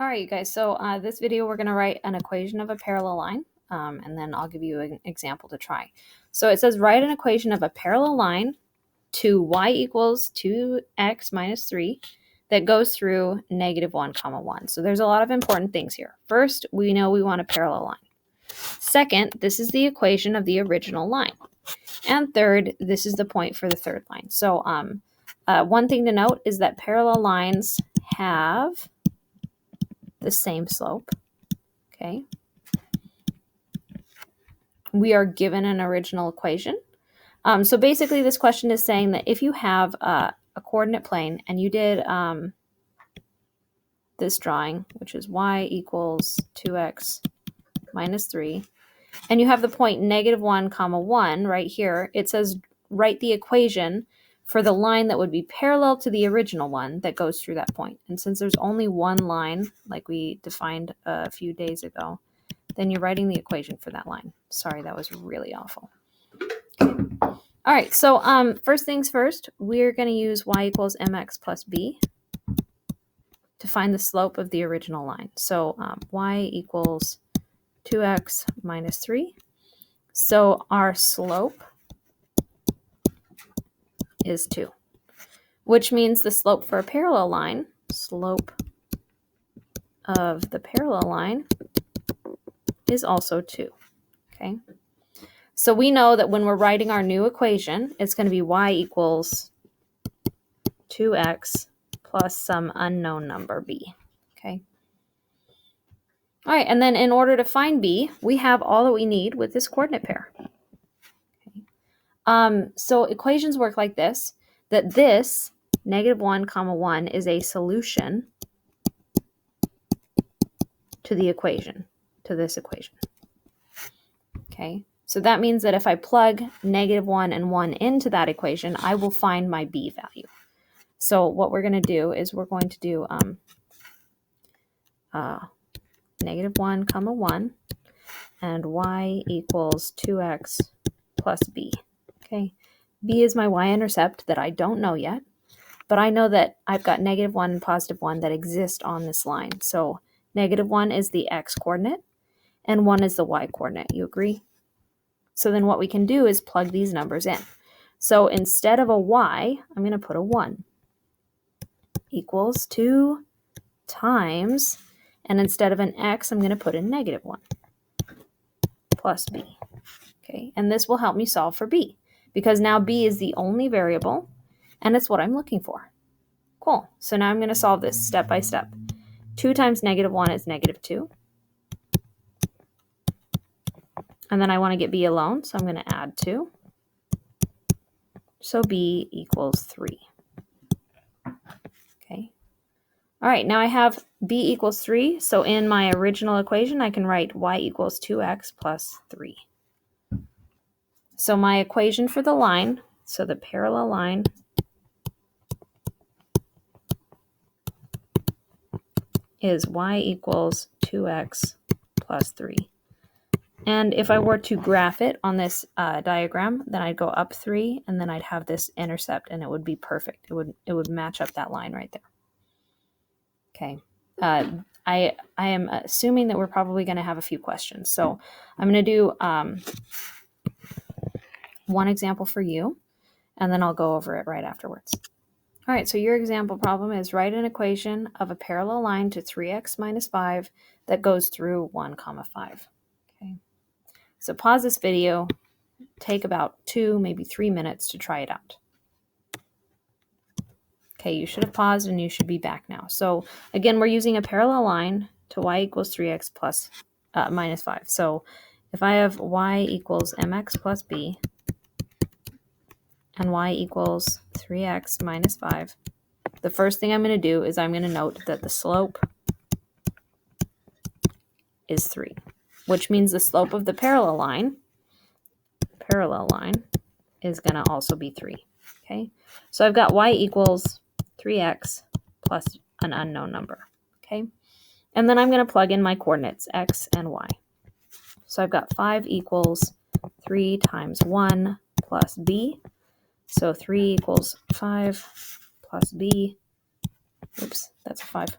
All right, you guys. So this video, we're going to write an equation of a parallel line, and then I'll give you an example to try. So it says write an equation of a parallel line to y equals 2x minus 3 that goes through -1, 1. So there's a lot of important things here. First, we know we want a parallel line. Second, this is the equation of the original line. And third, this is the point for the third line. So one thing to note is that parallel lines have the same slope. Okay. We are given an original equation. So basically this question is saying that if you have a coordinate plane and you did this drawing, which is y equals 2x minus 3, and you have the point -1, 1 right here, it says write the equation for the line that would be parallel to the original one that goes through that point. And since there's only one line, like we defined a few days ago, then you're writing the equation for that line. Sorry, that was really awful. Okay. All right, so first things first, we're going to use y equals mx plus b to find the slope of the original line. So y equals 2x minus 3. So our slope is 2, which means the slope for a parallel line, slope of the parallel line is also 2, okay? So we know that when we're writing our new equation, it's going to be y equals 2x plus some unknown number b, okay? All right, and then in order to find b, we have all that we need with this coordinate pair. Okay. So equations work like this, that this -1, 1 is a solution to the equation, to this equation. Okay, so that means that if I plug -1 and 1 into that equation, I will find my b value. So what we're going to do is we're going to do -1, 1 and y equals 2x plus b. Okay, b is my y-intercept that I don't know yet, but I know that I've got -1 and +1 that exist on this line. So -1 is the x-coordinate and 1 is the y-coordinate. You agree? So then what we can do is plug these numbers in. So instead of a y, I'm going to put a 1 equals 2 times, and instead of an x, I'm going to put a -1 plus b. Okay, and this will help me solve for b, because now b is the only variable, and it's what I'm looking for. Cool. So now I'm going to solve this step by step. 2 times -1 is -2. And then I want to get b alone, so I'm going to add 2. So b equals 3. Okay. All right, now I have b equals 3. So in my original equation, I can write y equals 2x plus 3. So my equation for the line, so the parallel line, is y equals 2x plus 3. And if I were to graph it on this diagram, then I'd go up 3, and then I'd have this intercept, and it would be perfect. It would match up that line right there. Okay. I am assuming that we're probably going to have a few questions. So I'm going to do one example for you, and then I'll go over it right afterwards. All right, so your example problem is write an equation of a parallel line to 3x minus 5 that goes through 1, 5. Okay. So pause this video, take about 2, maybe 3 minutes to try it out. Okay, you should have paused and you should be back now. So again, we're using a parallel line to y equals 3x plus minus 5. So if I have y equals mx plus b and y equals 3x minus 5, the first thing I'm going to do is I'm going to note that the slope is 3, which means the slope of the parallel line is going to also be 3. Okay, so I've got y equals 3x plus an unknown number. Okay, and then I'm going to plug in my coordinates, x and y. So I've got 5 equals 3 times 1 plus b. So 3 equals 5 plus b. Oops, that's a 5.